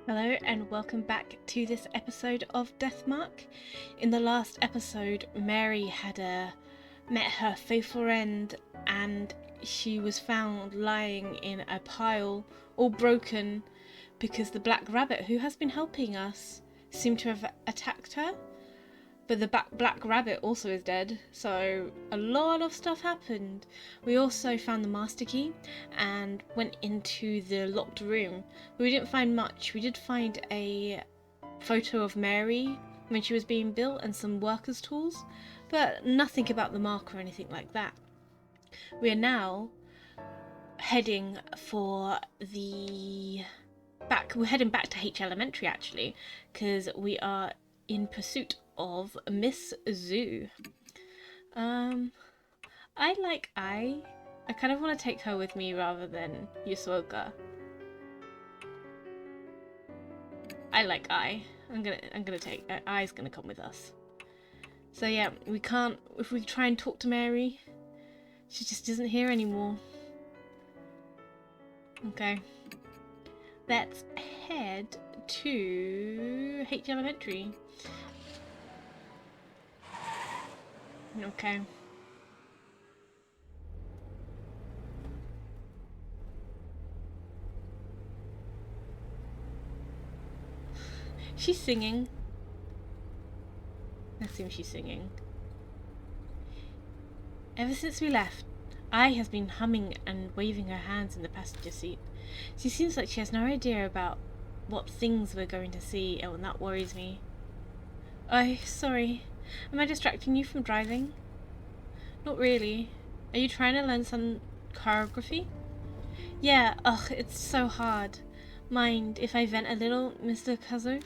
Hello and welcome back to this episode of Deathmark. In the last episode, Mary had met her faithful friend and she was found lying in a pile, all broken, because the black rabbit who has been helping us seemed to have attacked her. But the black rabbit also is dead, so a lot of stuff happened. We also found the master key and went into the locked room. But we didn't find much. We did find a photo of Mary when she was being built and some workers' tools, but nothing about the mark or anything like that. We are now heading for we're heading back to ℏ𝕂𝕔𝓿 actually, because we are in pursuit of Miss Zoo. I kind of want to take her with me rather than Yasuoka. I like I. I'm gonna take I's gonna come with us. So yeah, we can't, if we try and talk to Mary, she just isn't here anymore. Okay. Let's head to ℏ𝕂𝕔𝓿. Okay. She's singing. Let's see if she's singing. Ever since we left, Ai has been humming and waving her hands in the passenger seat. She seems like she has no idea about what things we're going to see, and that worries me. Oh, sorry. Am I distracting you from driving? Not really. Are you trying to learn some choreography? Yeah, ugh, it's so hard. Mind if I vent a little, Mr. Kazu?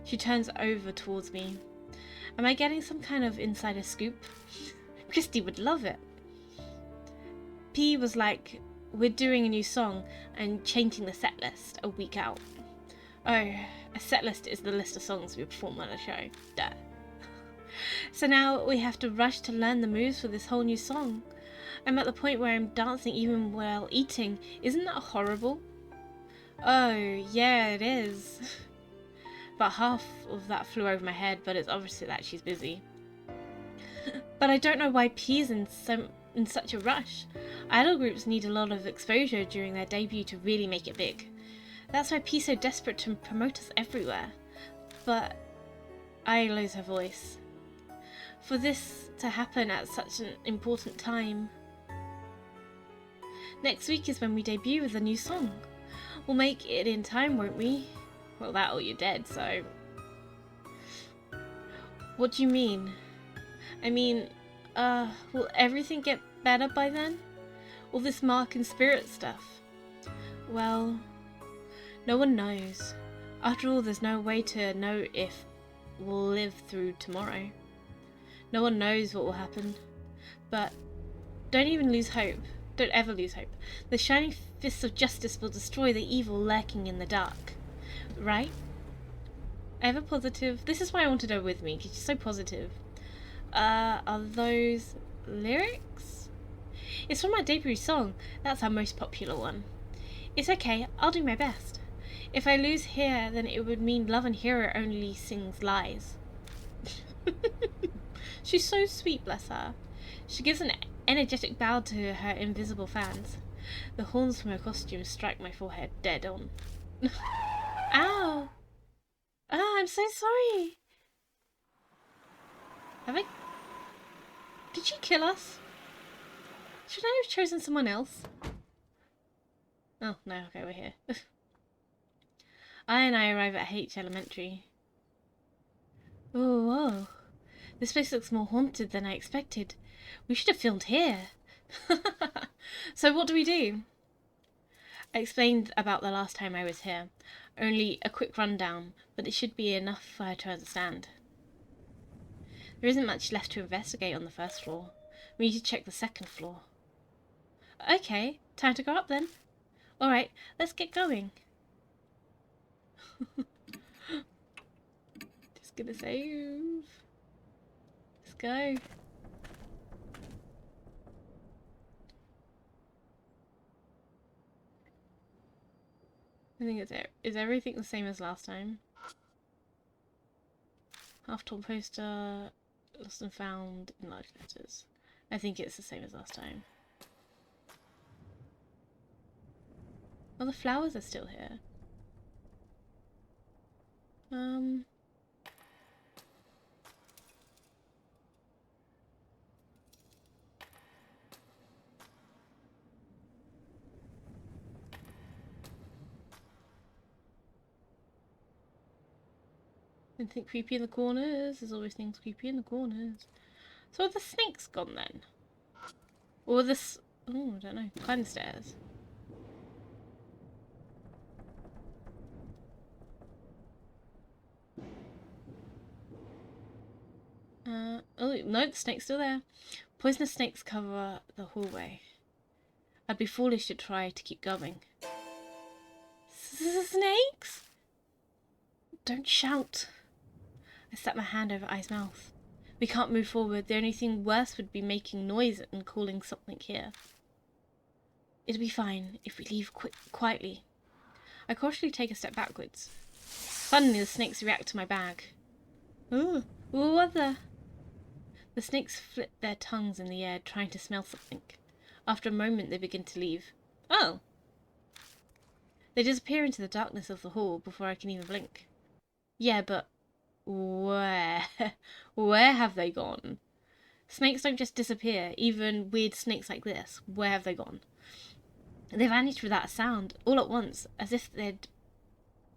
She turns over towards me. Am I getting some kind of insider scoop? Christie would love it. P was like, we're doing a new song and changing the set list a week out. Oh, a set list is the list of songs we perform on a show. Duh. So now we have to rush to learn the moves for this whole new song. I'm at the point where I'm dancing even while eating. Isn't that horrible? Oh, yeah, it is. About half of that flew over my head, but it's obviously that she's busy. But I don't know why P's in such a rush. Idol groups need a lot of exposure during their debut to really make it big. That's why P's so desperate to promote us everywhere. But I lose her voice. For this to happen at such an important time. Next week is when we debut with a new song. We'll make it in time, won't we? Well, that or you're dead, so... What do you mean? I mean, will everything get better by then? All this mark and spirit stuff? Well, no one knows. After all, there's no way to know if we'll live through tomorrow. No one knows what will happen. But don't even lose hope. Don't ever lose hope. The shining fists of justice will destroy the evil lurking in the dark. Right? Ever positive. This is why I wanted her with me, because she's so positive. Are those lyrics? It's from my debut song. That's our most popular one. It's okay, I'll do my best. If I lose here, then it would mean Love and Hero only sings lies. She's so sweet, bless her. She gives an energetic bow to her invisible fans. The horns from her costume strike my forehead dead on. Ow! Ah, I'm so sorry. Have I... Did she kill us? Should I have chosen someone else? Oh, no, okay, we're here. I arrive at ℏ𝕂𝕔𝓿. Oh, whoa. This place looks more haunted than I expected. We should have filmed here. So what do we do? I explained about the last time I was here. Only a quick rundown, but it should be enough for her to understand. There isn't much left to investigate on the first floor. We need to check the second floor. Okay, time to go up then. Alright, let's get going. Just gonna save. Let's go. I think it's is everything the same as last time? Half-torn poster, lost and found in large letters. I think it's the same as last time. Oh, the flowers are still here. Anything creepy in the corners? There's always things creepy in the corners. So are the snakes gone then? Or this... oh, I don't know. Climb the stairs. Oh, no, the snake's still there. Poisonous snakes cover the hallway. I'd be foolish to try to keep going. Snakes? Don't shout. I slapped my hand over Ai's mouth. We can't move forward. The only thing worse would be making noise and calling something here. It'll be fine if we leave quietly. I cautiously take a step backwards. Suddenly the snakes react to my bag. Ooh, what the? The snakes flit their tongues in the air, trying to smell something. After a moment they begin to leave. Oh! They disappear into the darkness of the hall before I can even blink. Yeah, but where? Where have they gone? Snakes don't just disappear, even weird snakes like this. Where have they gone? They vanished without a sound, all at once, as if they'd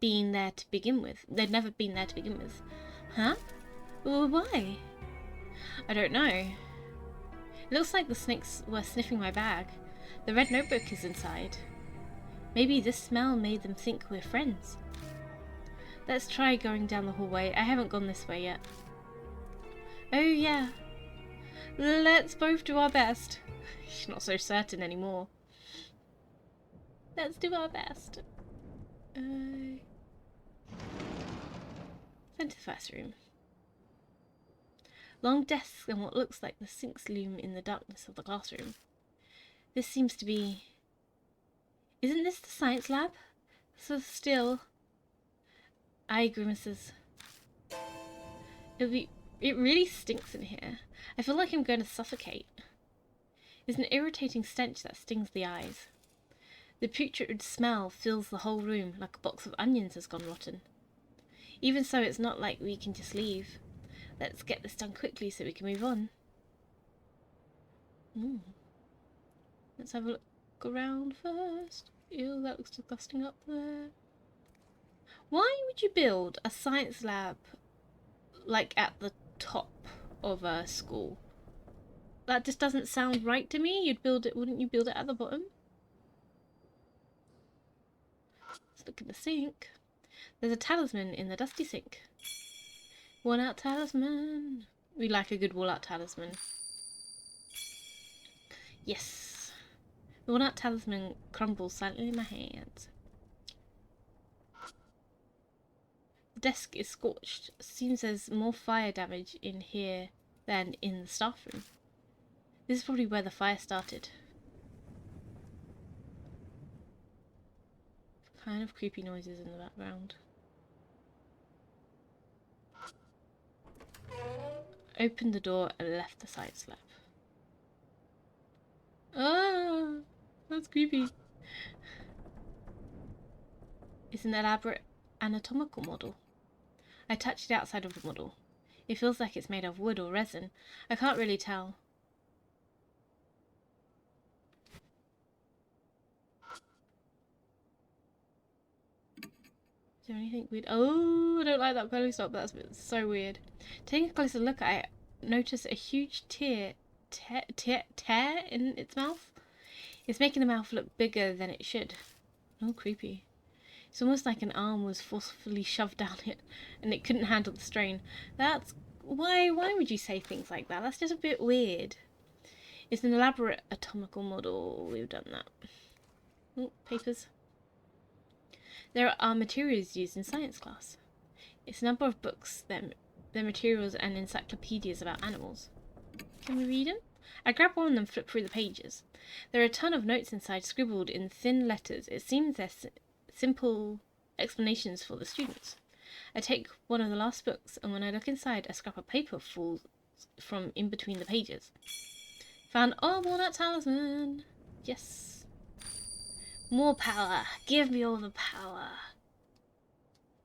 been there to begin with. They'd never been there to begin with. Huh? Well, why? I don't know. It looks like the snakes were sniffing my bag. The red notebook is inside. Maybe this smell made them think we're friends. Let's try going down the hallway. I haven't gone this way yet. Oh yeah. Let's both do our best. She's not so certain anymore. Let's do our best. Send to the first room. Long desks and what looks like the sinks loom in the darkness of the classroom. This seems to be... Isn't this the science lab? So still... Ai grimaces. It really stinks in here. I feel like I'm going to suffocate. It's an irritating stench that stings the eyes. The putrid smell fills the whole room like a box of onions has gone rotten. Even so, it's not like we can just leave. Let's get this done quickly so we can move on. Let's have a look around first. Ew, that looks disgusting up there. Why would you build a science lab like at the top of a school? That just doesn't sound right to me. You'd build it, wouldn't you build it at the bottom? Let's look at the sink. There's a talisman in the dusty sink. Worn out talisman. We like a good worn out talisman. Yes. The worn out talisman crumbles silently in my hands. The desk is scorched. Seems there's more fire damage in here than in the staff room. This is probably where the fire started. Kind of creepy noises in the background. Opened the door and left the science lab. Ah, that's creepy. It's an elaborate anatomical model. I touched the outside of the model. It feels like it's made of wood or resin. I can't really tell. Is there anything weird? Oh, I don't like that belly stop. That's so weird. Taking a closer look, I notice a huge tear in its mouth. It's making the mouth look bigger than it should. Oh, creepy. It's almost like an arm was forcefully shoved down it and it couldn't handle the strain. That's... Why would you say things like that? That's just a bit weird. It's an elaborate anatomical model. We've done that. Oh, papers. There are materials used in science class. It's a number of books, their materials and encyclopedias about animals. Can we read them? I grab one and flip through the pages. There are a ton of notes inside scribbled in thin letters. It seems they're simple explanations for the students. I take one of the last books, and when I look inside, a scrap of paper falls from in between the pages. Found all walnut talisman. Yes. More power. Give me all the power.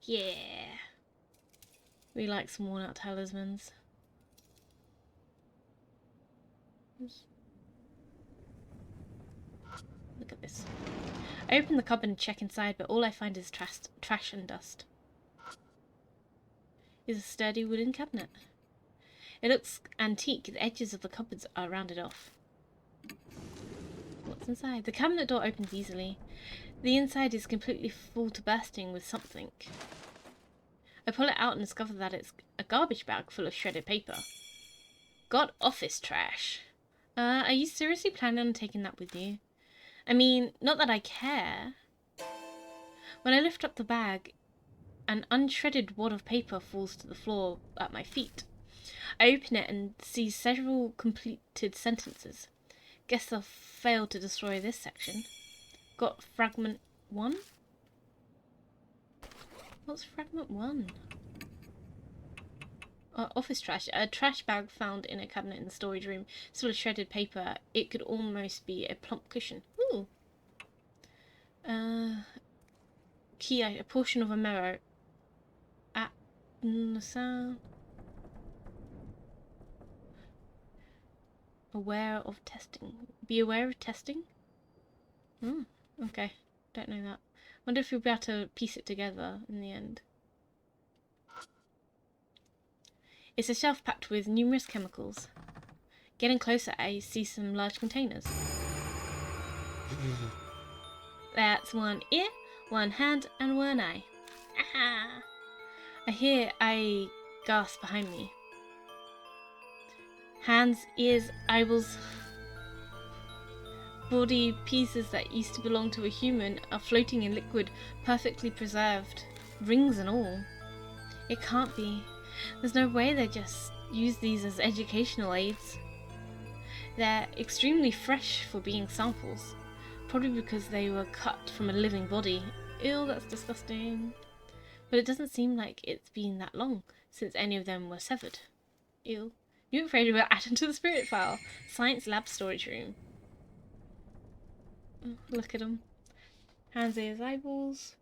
Yeah. We like some walnut talismans. Oops. Look at this. I open the cupboard and check inside, but all I find is trash and dust. It's a sturdy wooden cabinet. It looks antique. The edges of the cupboards are rounded off. What's inside? The cabinet door opens easily. The inside is completely full to bursting with something. I pull it out and discover that it's a garbage bag full of shredded paper. Got office trash. Are you seriously planning on taking that with you? I mean, not that I care. When I lift up the bag, an unshredded wad of paper falls to the floor at my feet. I open it and see several completed sentences. Guess I'll fail to destroy this section. Got fragment 1? What's fragment 1? Office trash. A trash bag found in a cabinet in the storage room. It's full of shredded paper. It could almost be a plump cushion. Ooh. Key, a portion of a memo. Aware of testing. Be aware of testing? Okay. Don't know that. Wonder if you'll be able to piece it together in the end. It's a shelf packed with numerous chemicals. Getting closer, I see some large containers. That's one ear, one hand, and one eye. Aha! I hear I gasp behind me. Hands, ears, eyeballs. Body pieces that used to belong to a human are floating in liquid, perfectly preserved. Rings and all. It can't be. There's no way they just use these as educational aids. They're extremely fresh for being samples. Probably because they were cut from a living body. Ew, that's disgusting. But it doesn't seem like it's been that long since any of them were severed. Ew. New ℂ𝕗𝓂𝓂𝓬 were added to the spirit file. Science lab storage room. Oh, look at them. Hands, ears, eyeballs.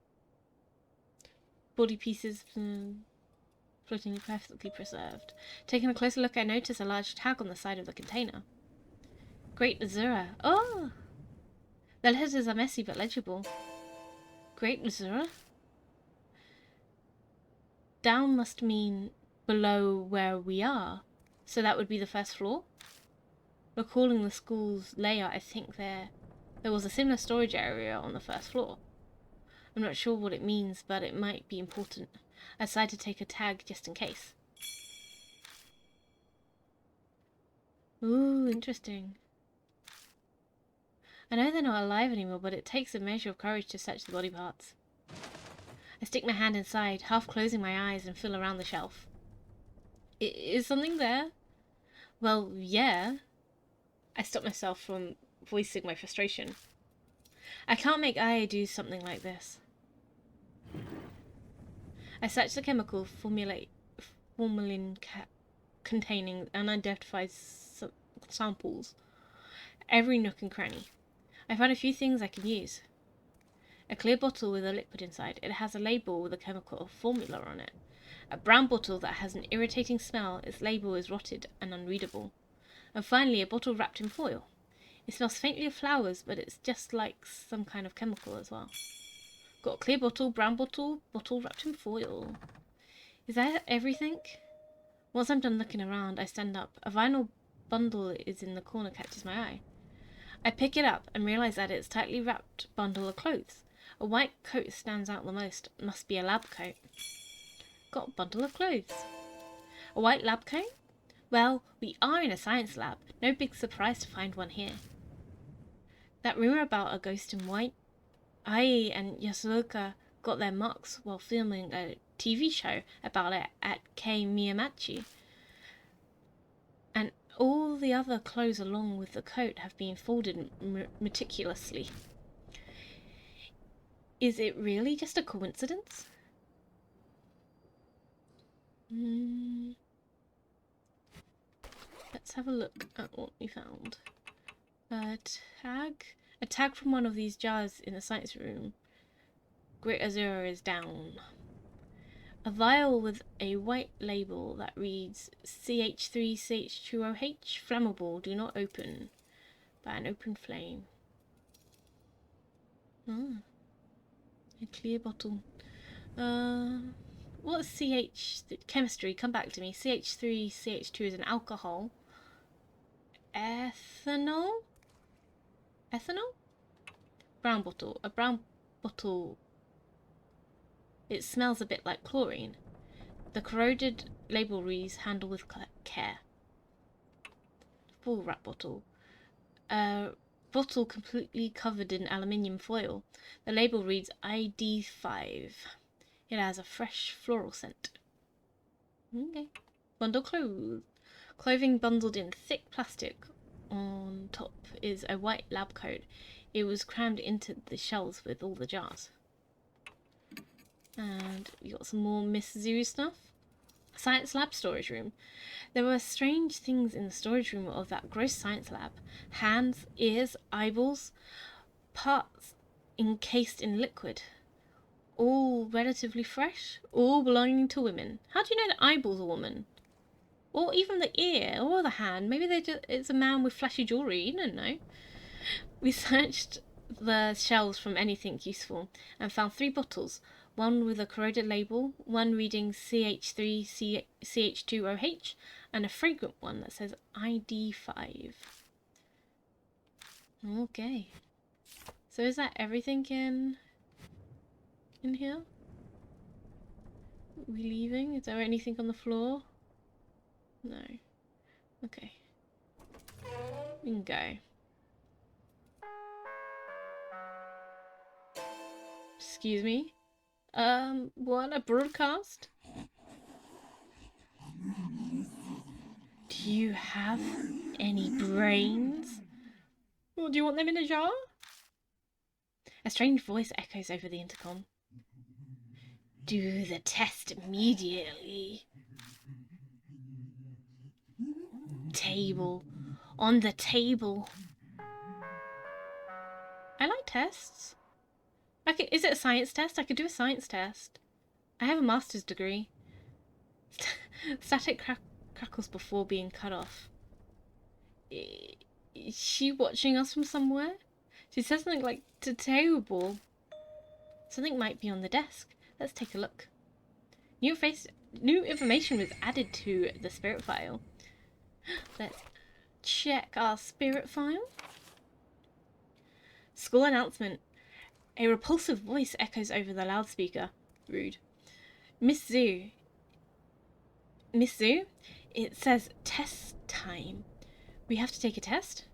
Body pieces floating perfectly preserved. Taking a closer look, I notice a large tag on the side of the container. Great ℂ𝕗𝓂𝓬𝓚. Oh! The letters are messy but legible. Great ℂ𝕗𝓂𝓬𝓚? Down must mean below where we are. So that would be the first floor? Recalling the school's layout, I think there was a similar storage area on the first floor. I'm not sure what it means, but it might be important. I decided to take a tag just in case. Ooh, interesting. I know they're not alive anymore, but it takes a measure of courage to search the body parts. I stick my hand inside, half closing my eyes, and feel around the shelf. Is something there? Well, yeah. I stop myself from voicing my frustration. I can't make Aya do something like this. I search the chemical formalin containing unidentified samples. Every nook and cranny. I found a few things I can use. A clear bottle with a liquid inside. It has a label with a chemical formula on it. A brown bottle that has an irritating smell. Its label is rotted and unreadable. And finally, a bottle wrapped in foil. It smells faintly of flowers, but it's just like some kind of chemical as well. Got a clear bottle, brown bottle, bottle wrapped in foil. Is that everything? Once I'm done looking around, I stand up. A vinyl bundle is in the corner, catches my eye. I pick it up and realise that it's a tightly wrapped bundle of clothes. A white coat stands out the most. It must be a lab coat. Got a bundle of clothes. A white lab coat? Well, we are in a science lab. No big surprise to find one here. That rumour about a ghost in white? I and Yasuoka got their marks while filming a TV show about it at ℏ𝑗 and all the other clothes along with the coat have been folded meticulously. Is it really just a coincidence? Let's have a look at what we found. A tag from one of these jars in the science room. ℏ𝕬𝓁 is down. A vial with a white label that reads CH3CH2OH, flammable, do not open by an open flame. A clear bottle. What's CH? Chemistry, come back to me. CH3CH2 is an alcohol. Ethanol? Ethanol? Brown bottle. A brown bottle. It smells a bit like chlorine. The corroded label reads, handle with care. Full wrap bottle. A bottle completely covered in aluminium foil. The label reads ID5. It has a fresh floral scent. Okay. Bundle clothing bundled in thick plastic. On top is a white lab coat. It was crammed into the shelves with all the jars. And we got some more Miss Zoo stuff. Science lab storage room. There were strange things in the storage room of that gross science lab. Hands, ears, eyeballs, parts encased in liquid. All relatively fresh, all belonging to women. How do you know the eyeball's a woman? Or even the ear, or the hand. Maybe it's a man with flashy jewellery, you don't know. We searched the shelves from anything useful and found 3 bottles. One with a corroded label, one reading CH3CH2OH, and a fragrant one that says ID5. Okay. So is that everything in here? Are we leaving? Is there anything on the floor? No. Okay. We can go. Excuse me? What? A broadcast? Do you have any brains? Or do you want them in a jar? A strange voice echoes over the intercom. Do the test immediately. Table. On the table. I like tests. Is it a science test? I could do a science test. I have a master's degree. Static crackles before being cut off. Is she watching us from somewhere? She says something like terrible. Something might be on the desk. Let's take a look. New information was added to the spirit file. Let's check our spirit file. School announcement. A repulsive voice echoes over the loudspeaker. Rude. Miss Zoo. Miss Zoo? It says test time. We have to take a test?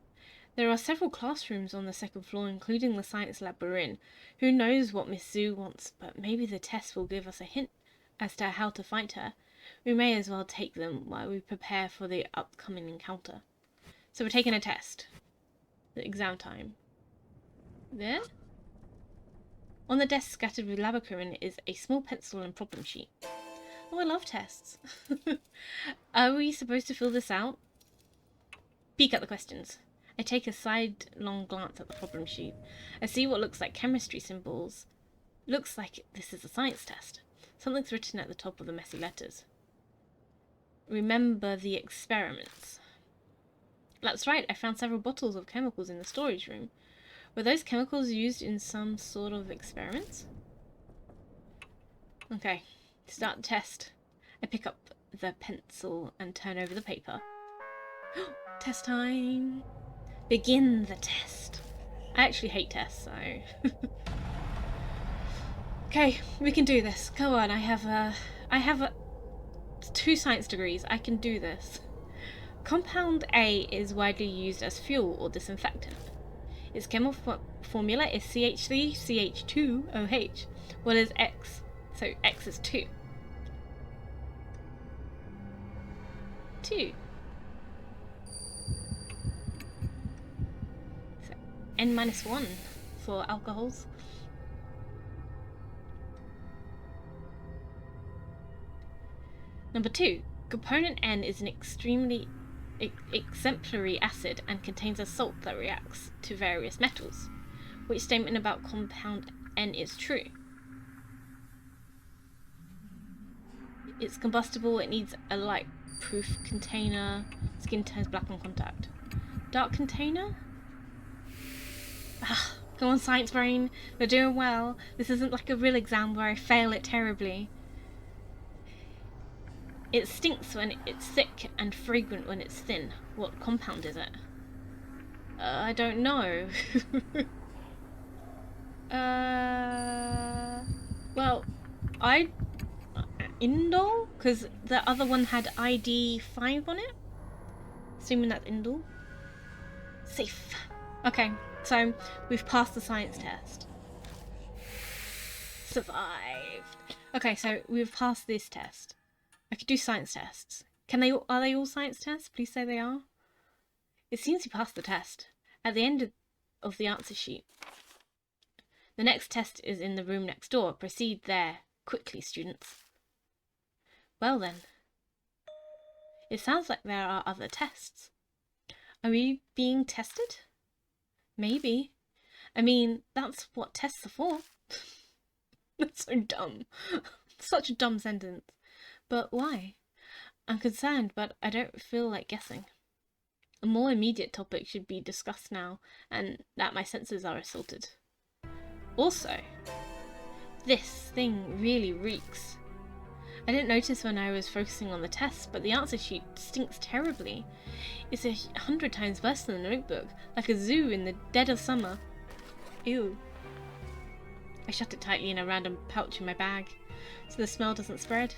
There are several classrooms on the 2nd floor, including the science lab we're in. Who knows what Miss Zoo wants, but maybe the test will give us a hint as to how to fight her. We may as well take them while we prepare for the upcoming encounter. So we're taking a test. The exam time. There? On the desk scattered with lab equipment is a small pencil and problem sheet. Oh, I love tests. Are we supposed to fill this out? Peek at the questions. I take a sidelong glance at the problem sheet. I see what looks like chemistry symbols. Looks like this is a science test. Something's written at the top of the messy letters. Remember the experiments. That's right, I found several bottles of chemicals in the storage room. Were those chemicals used in some sort of experiments? Okay, start the test. I pick up the pencil and turn over the paper. Test time. Begin the test. I actually hate tests, so... Okay, we can do this. Go on, I have 2 science degrees. I can do this. Compound A is widely used as fuel or disinfectant. Its chemical formula is CH3CH2OH. What is X? So X is 2. 2. So N-1 for alcohols. Number 2. Component N is an extremely exemplary acid and contains a salt that reacts to various metals. Which statement about compound N is true? It's combustible, it needs a light-proof container, skin turns black on contact. Dark container? Ah, come on, science brain, we're doing well. This isn't like a real exam where I fail it terribly. It stinks when it's thick and fragrant when it's thin. What compound is it? I don't know. Well, indole? Because the other one had ID 5 on it? Assuming that's indole. Safe. Okay, so we've passed the science test. Survived. Okay, so we've passed this test. I could do science tests. Are they all science tests? Please say they are. It seems you passed the test. At the end of the answer sheet. The next test is in the room next door. Proceed there. Quickly, students. Well then. It sounds like there are other tests. Are we being tested? Maybe. I mean, that's what tests are for. That's so dumb. Such a dumb sentence. But why? I'm concerned, but I don't feel like guessing. A more immediate topic should be discussed now, and that my senses are assaulted. Also, this thing really reeks. I didn't notice when I was focusing on the test, but the answer sheet stinks terribly. It's 100 times worse than the notebook, like a zoo in the dead of summer. Ew. I shut it tightly in a random pouch in my bag, so the smell doesn't spread.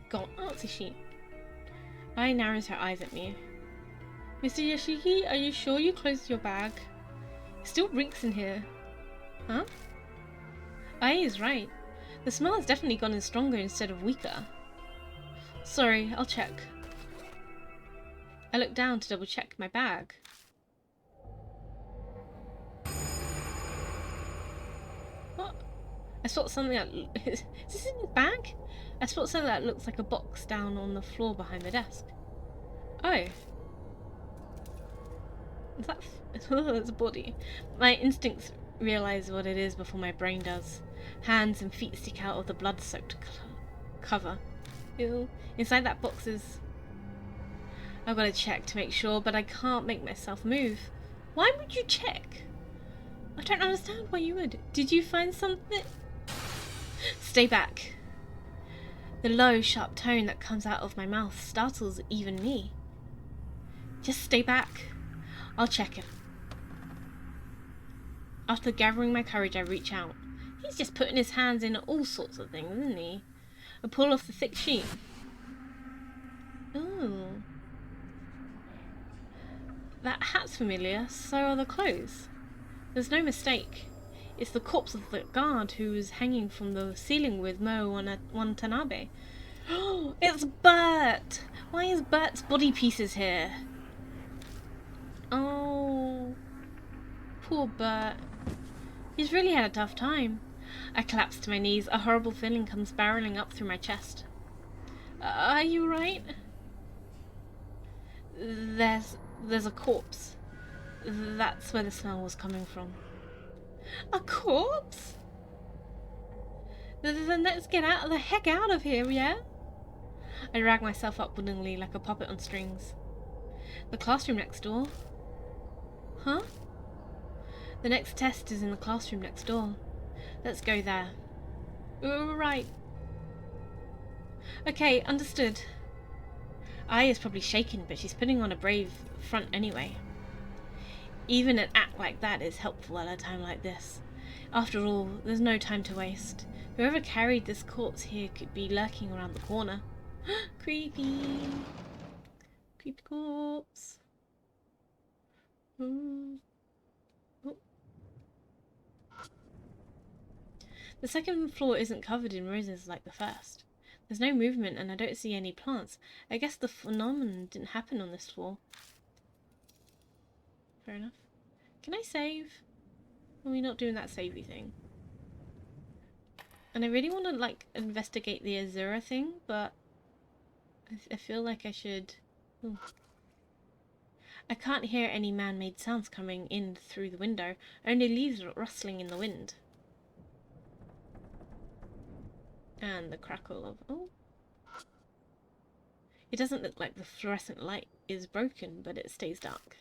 Got answer sheet. Ai narrows her eyes at me. Mr. Yoshiki, are you sure you closed your bag? It still reeks in here. Huh? Ai is right. The smell has definitely gotten stronger instead of weaker. Sorry, I'll check. I look down to double check my bag. What? I spot something that... Is this in his bag? I spot something that looks like a box down on the floor behind the desk. Oh. Is that... It's a body. My instincts realise what it is before my brain does. Hands and feet stick out of the blood-soaked cover. Ew. Inside that box is... I've got to check to make sure, but I can't make myself move. Why would you check? I don't understand why you would. Did you find something? Stay back. The low, sharp tone that comes out of my mouth startles even me. Just stay back. I'll check it. After gathering my courage, I reach out. He's just putting his hands in all sorts of things, isn't he? I pull off the thick sheet. Ooh. That hat's familiar, so are the clothes. There's no mistake. It's the corpse of the guard who was hanging from the ceiling with 𝒫𝓁𝑒𝓃𝓚. Oh, it's Bert! Why is Bert's body pieces here? Oh, poor Bert. He's really had a tough time. I collapse to my knees. A horrible feeling comes barreling up through my chest. Are you right? There's a corpse. That's where the smell was coming from. A corpse? Then let's get the heck out of here, yeah? I drag myself up willingly like a puppet on strings. The classroom next door. Huh? The next test is in the classroom next door. Let's go there. Right. Okay, understood. Ai is probably shaken, but she's putting on a brave front anyway. Even an act like that is helpful at a time like this. After all, there's no time to waste. Whoever carried this corpse here could be lurking around the corner. Creepy. Creepy corpse. Oh. The second floor isn't covered in roses like the first. There's no movement and I don't see any plants. I guess the phenomenon didn't happen on this floor. Fair enough. Can I save? Are we not doing that savey thing? And I really want to like investigate the Azura thing, but I feel like I should... Ooh. I can't hear any man-made sounds coming in through the window, only leaves rustling in the wind. And the crackle of... Oh. It doesn't look like the fluorescent light is broken, but it stays dark.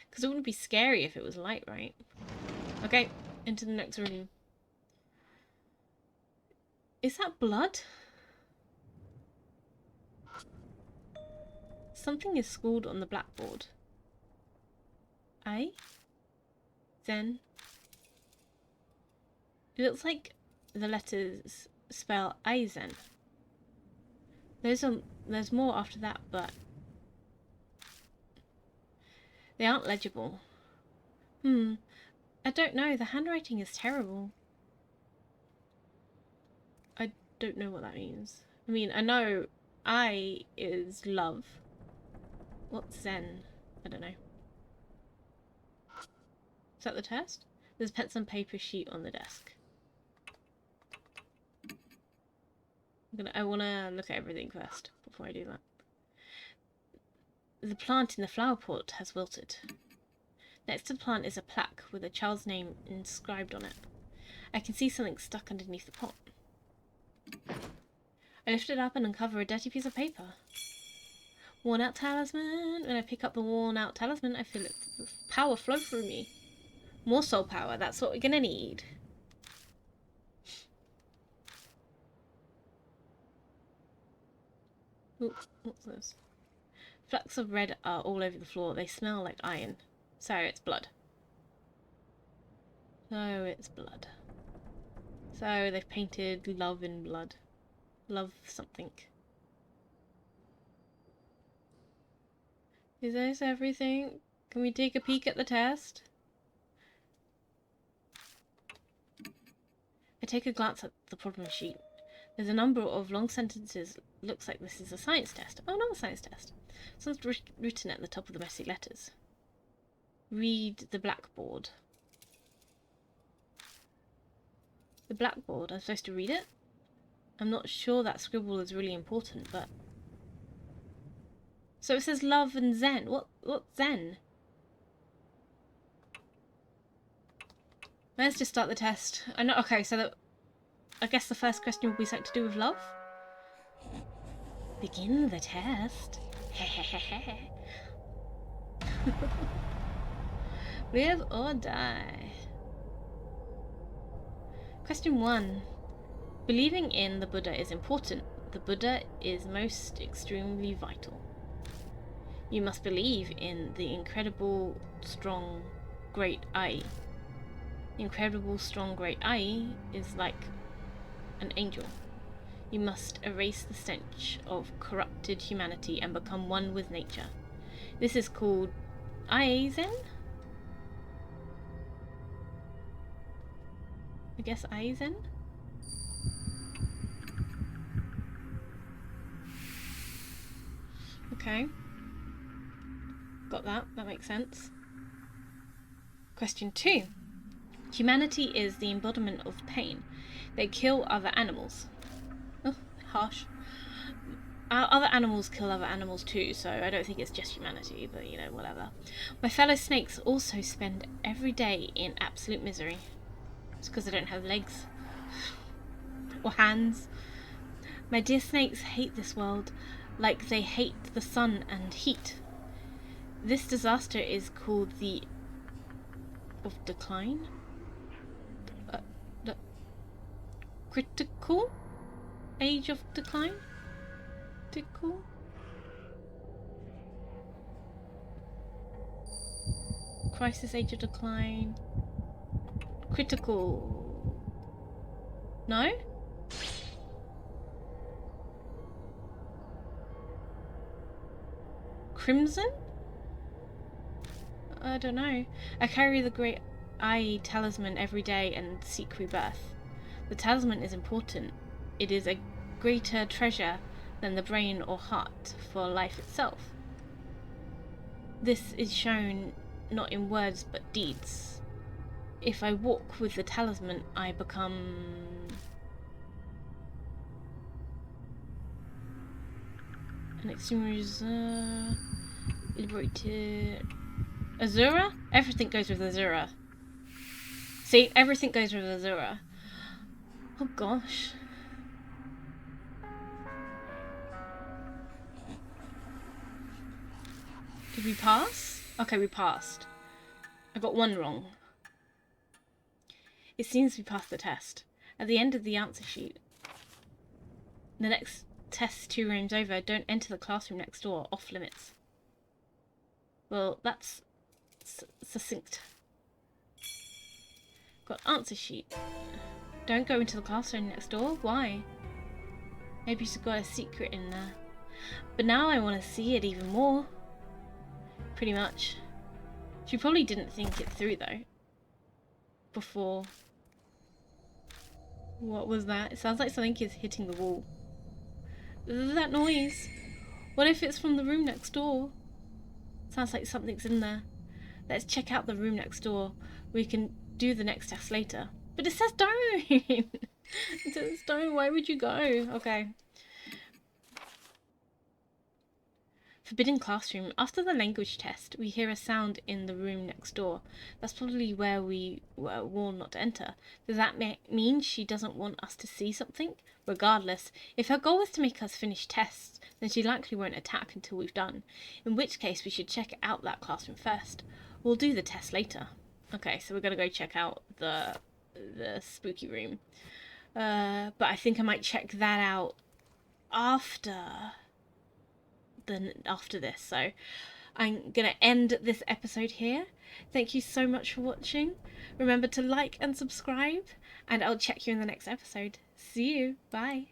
Because it wouldn't be scary if it was light, right? Okay, into the next room. Is that blood? Something is scrawled on the blackboard. I? Zen? It looks like the letters spell Aizen. There's more after that, but they aren't legible. I don't know. The handwriting is terrible. I don't know what that means. I mean, I know I is love. What's Zen? I don't know. Is that the test? There's a pencil and paper sheet on the desk. I want to look at everything first before I do that. The plant in the flower pot has wilted. Next to the plant is a plaque with a child's name inscribed on it. I can see something stuck underneath the pot. I lift it up and uncover a dirty piece of paper. Worn out talisman. When I pick up the worn out talisman, I feel its power flow through me. More soul power, that's what we're gonna need. Ooh, what's this? Flecks of red are all over the floor. They smell like iron. So it's blood. So it's blood. So they've painted love in blood. Love something. Is this everything? Can we take a peek at the test? I take a glance at the problem sheet. There's a number of long sentences. Looks like this is a science test. Oh, not a science test. Something's written at the top of the messy letters. Read the blackboard. The blackboard? I'm supposed to read it? I'm not sure that scribble is really important, but... So it says love and Zen. What's Zen? Let's just start the test. I know. Okay, so I guess the first question will be something to do with love. Begin the test. Live or die. Question 1. Believing in the Buddha is important. The Buddha is most extremely vital. You must believe in the incredible, strong, great I. The incredible, strong, great I is like an angel. You must erase the stench of corrupted humanity and become one with nature. This is called Aizen? I guess Aizen? Okay. Got that. That makes sense. Question 2. Humanity is the embodiment of pain. They kill other animals. Oh, harsh. Other animals kill other animals too, so I don't think it's just humanity, but you know, whatever. My fellow snakes also spend every day in absolute misery. It's because they don't have legs. Or hands. My dear snakes hate this world like they hate the sun and heat. This disaster is called the of decline? The critical age of decline? Critical? Crisis age of decline? Critical? No? Crimson? I don't know. I carry the great eye talisman every day and seek rebirth. The talisman is important. It is a greater treasure than the brain or heart for life itself. This is shown not in words but deeds. If I walk with the talisman, I become... An extremely liberated Azura? Everything goes with Azura. See, everything goes with Azura. Oh gosh. Did we pass? Okay, we passed. I got one wrong. It seems we passed the test. At the end of the answer sheet, the next test 2 rooms over, don't enter the classroom next door, off limits. Well, that's succinct. Got answer sheet. Don't go into the classroom next door? Why? Maybe she's got a secret in there. But now I want to see it even more. Pretty much. She probably didn't think it through though. Before. What was that? It sounds like something is hitting the wall. That noise. What if it's from the room next door? Sounds like something's in there. Let's check out the room next door. We can do the next test later. But it says don't! It says don't. Why would you go? Okay. Forbidden classroom. After the language test, we hear a sound in the room next door. That's probably where we were warned not to enter. Does that mean she doesn't want us to see something? Regardless, if her goal is to make us finish tests, then she likely won't attack until we've done. In which case, we should check out that classroom first. We'll do the test later. Okay, so we're gonna go check out the spooky room. But I think I might check that out after this. So I'm gonna end this episode here. Thank you so much for watching. Remember to like and subscribe, and I'll check you in the next episode. See you. Bye.